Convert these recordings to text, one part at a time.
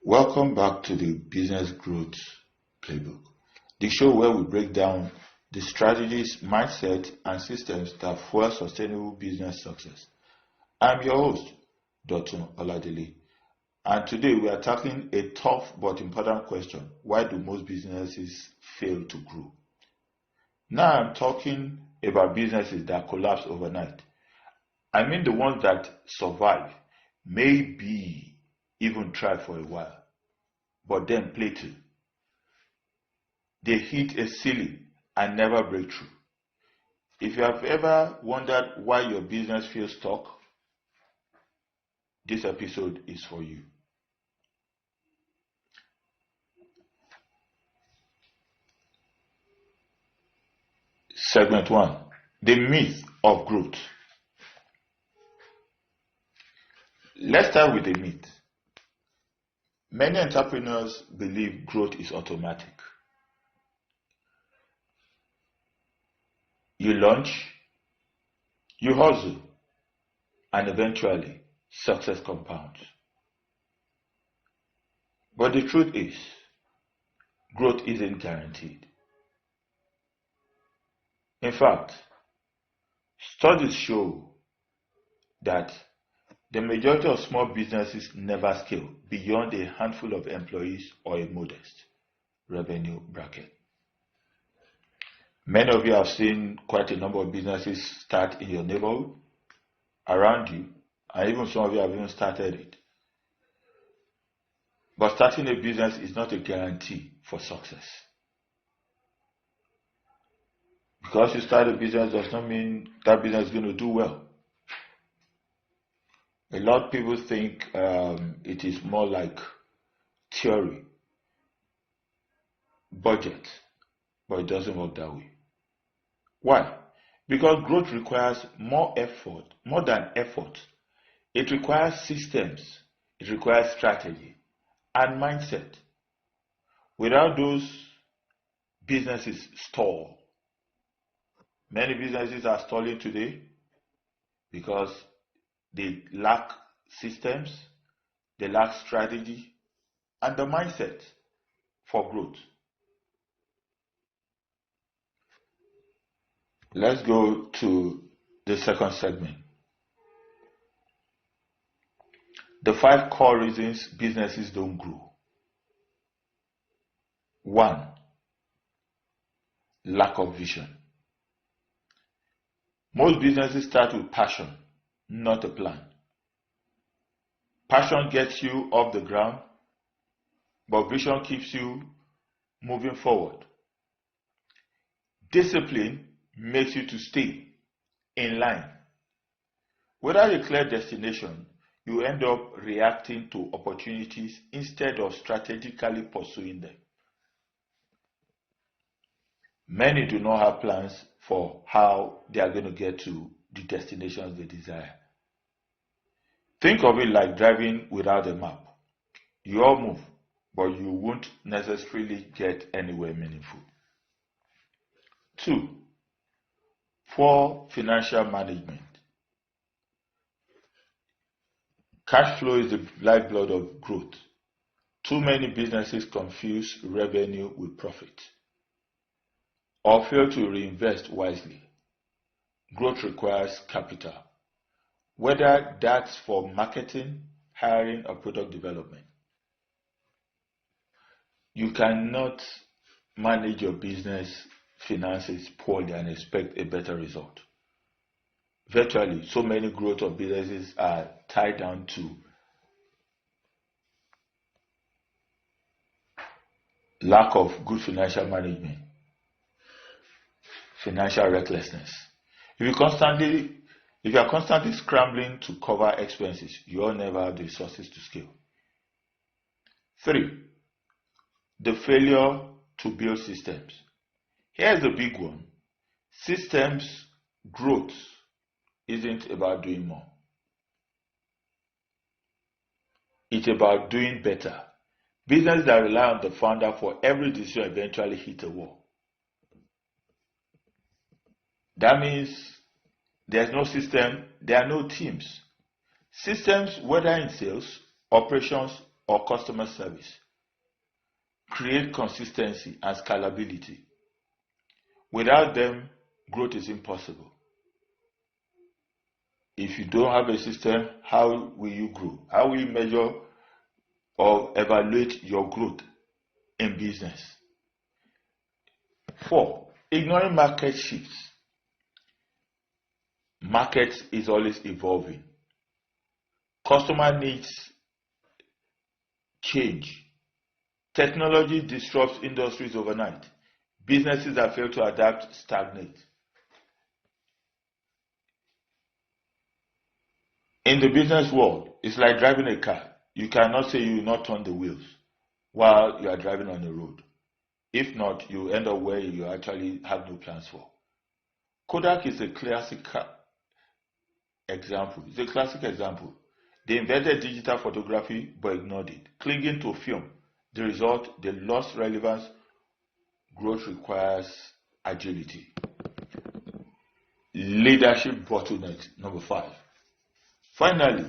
Welcome back to the Business Growth Playbook, the show where we break down the strategies, mindset, and systems that fuel sustainable business success. I'm your host, Dr. Oladele, and today we are tackling a tough but important question: why do most businesses fail to grow? Now I'm talking about businesses that collapse overnight. I mean the ones that survive, maybe even try for a while, but then plateau. They hit a ceiling and never break through. If you have ever wondered why your business feels stuck, this episode is for you. Segment 1: The myth of growth. Let's start with the myth. Many entrepreneurs believe growth is automatic. You launch, you hustle, and eventually success compounds. But the truth is, growth isn't guaranteed. In fact, studies show that the majority of small businesses never scale beyond a handful of employees or a modest revenue bracket. Many of you have seen quite a number of businesses start in your neighborhood, around you, and even some of you have even started it. But starting a business is not a guarantee for success. Because you start a business does not mean that business is going to do well. A lot of people think it is more like theory, budget, but it doesn't work that way. Why? Because growth requires more than effort. It requires systems, it requires strategy and mindset. Without those, businesses stall. Many businesses are stalling today because they lack systems, they lack strategy, and the mindset for growth. Let's go to the second segment. The 5 core reasons businesses don't grow. 1. Lack of vision. Most businesses start with passion, not a plan. Passion gets you off the ground, but vision keeps you moving forward. Discipline makes you to stay in line. Without a clear destination, you end up reacting to opportunities instead of strategically pursuing them. Many do not have plans for how they are going to get to the destinations they desire. Think of it like driving without a map. You all move, but you won't necessarily get anywhere meaningful. 2. Poor financial management. Cash flow is the lifeblood of growth. Too many businesses confuse revenue with profit or fail to reinvest wisely. Growth requires capital, whether that's for marketing, hiring, or product development. You cannot manage your business finances poorly and expect a better result. Virtually, so many growth of businesses are tied down to lack of good financial management, financial recklessness. If you are constantly scrambling to cover expenses, you will never have the resources to scale. 3. The failure to build systems. Here's the big one. Systems growth isn't about doing more. It's about doing better. Businesses that rely on the founder for every decision eventually hit a wall. That means there's no system, there are no teams. Systems, whether in sales, operations, or customer service. Create consistency and scalability. Without them, growth is impossible. If you don't have a system, how will you grow? How will you measure or evaluate your growth in business? 4. Ignoring market shifts. Market is always evolving. Customer needs change. Technology disrupts industries overnight. Businesses that fail to adapt stagnate. In the business world, it's like driving a car. You cannot say you will not turn the wheels while you are driving on the road. If not, you end up where you actually have no plans for. Kodak is a classic example. It's a classic example. They invented digital photography but ignored it, clinging to film. The result, they lost relevance. Growth requires agility. Leadership bottlenecks, number 5. Finally,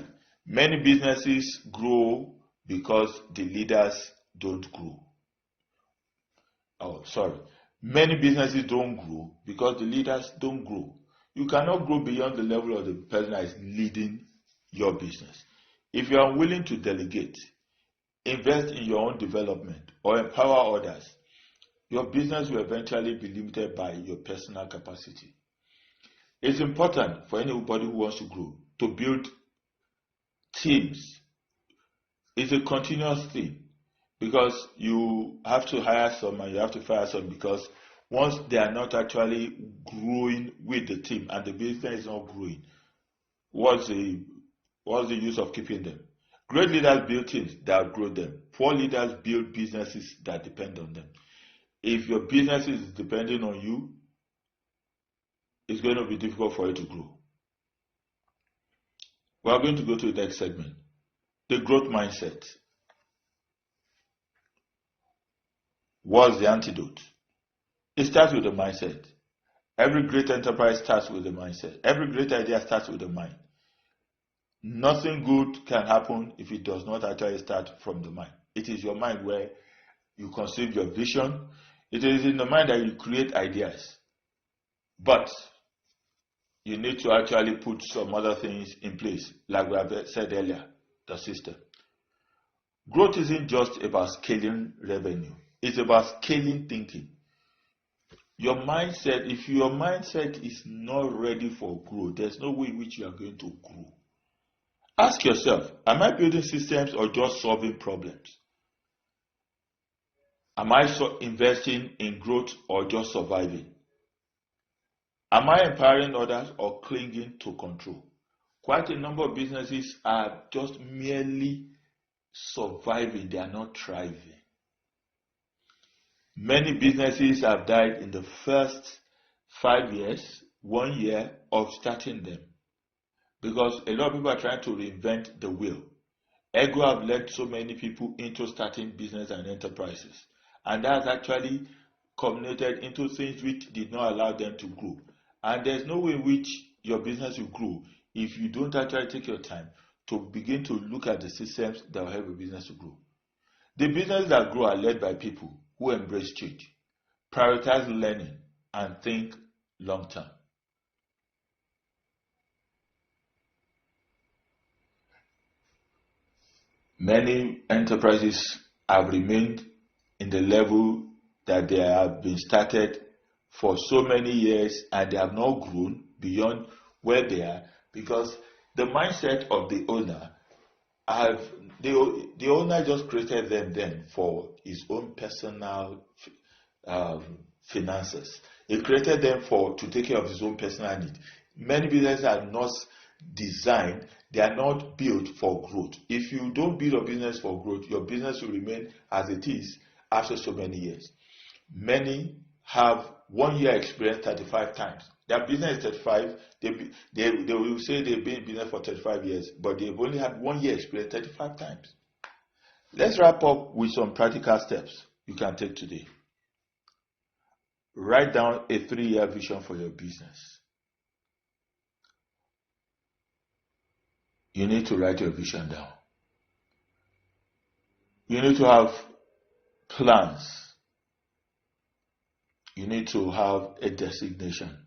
many businesses grow because the leaders don't grow. Many businesses don't grow because the leaders don't grow. You cannot grow beyond the level of the person that is leading your business. If you are willing to delegate, invest in your own development, or empower others, your business will eventually be limited by your personal capacity. It's important for anybody who wants to grow to build teams. It's a continuous thing because you have to hire some and you have to fire some, because once they are not actually growing with the team and the business is not growing, what's the use of keeping them? Great leaders build teams that outgrow them. Poor leaders build businesses that depend on them. If your business is depending on you, it's going to be difficult for you to grow. We are going to go to the next segment. The growth mindset. What's the antidote? It starts with the mindset. Every great enterprise starts with the mindset. Every great idea starts with the mind. Nothing good can happen if it does not actually start from the mind. It is your mind where you conceive your vision. It is in the mind that you create ideas. But you need to actually put some other things in place, like we have said earlier, the system. Growth isn't just about scaling revenue. It's about scaling thinking. Your mindset, if your mindset is not ready for growth, there's no way in which you are going to grow. Ask yourself, am I building systems or just solving problems? Am I investing in growth or just surviving? Am I empowering others or clinging to control? Quite a number of businesses are just merely surviving, they are not thriving. Many businesses have died in the first 5 years, 1 year of starting them, because a lot of people are trying to reinvent the wheel. Ego have led so many people into starting business and enterprises, and that has actually culminated into things which did not allow them to grow. And there's no way in which your business will grow if you don't actually take your time to begin to look at the systems that will help your business to grow. The businesses that grow are led by people who embrace change, prioritize learning, and think long term. Many enterprises have remained in the level that they have been started for so many years, and they have not grown beyond where they are because the mindset of the owner the owner just created them then for his own personal finances. He created them to take care of his own personal need. Many businesses are not designed, they are not built for growth. If you don't build a business for growth, your business will remain as it is after so many years. Many have 1 year experience 35 times. Their business is 35, they will say they've been in business for 35 years, but they've only had 1 year experience 35 times. Let's wrap up with some practical steps you can take today. Write down a 3-year vision for your business. You need to write your vision down. You need to have plans. You need to have a designation.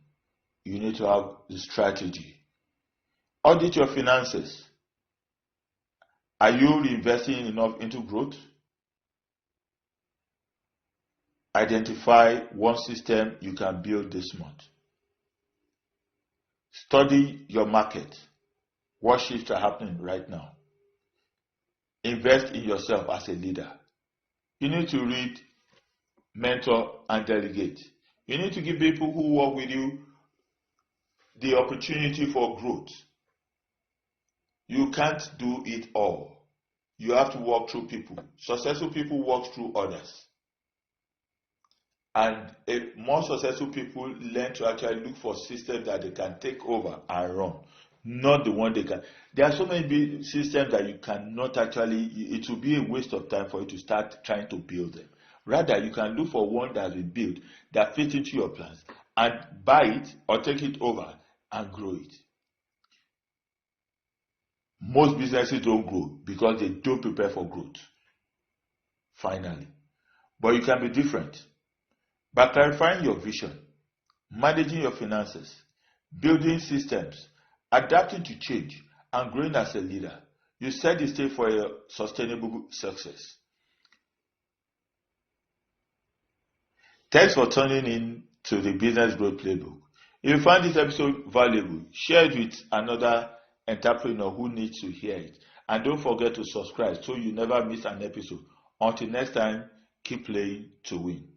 You need to have the strategy. Audit your finances. Are you reinvesting enough into growth? Identify one system you can build this month. Study your market. What shifts are happening right now? Invest in yourself as a leader. You need to read, mentor, and delegate. You need to give people who work with you the opportunity for growth. You can't do it all. You have to walk through people. Successful people walk through others. And more successful people learn to actually look for systems that they can take over and run, not the one they can. There are so many systems that you cannot actually, it will be a waste of time for you to start trying to build them. Rather, you can look for one that has been built that fits into your plans and buy it or take it over and grow it. Most businesses don't grow because they don't prepare for growth. Finally. But you can be different. By clarifying your vision, managing your finances, building systems, adapting to change, and growing as a leader, you set the stage for a sustainable success. Thanks for tuning in to the Business Growth Playbook. If you found this episode valuable, share it with another entrepreneur who needs to hear it. And don't forget to subscribe so you never miss an episode. Until next time, keep playing to win.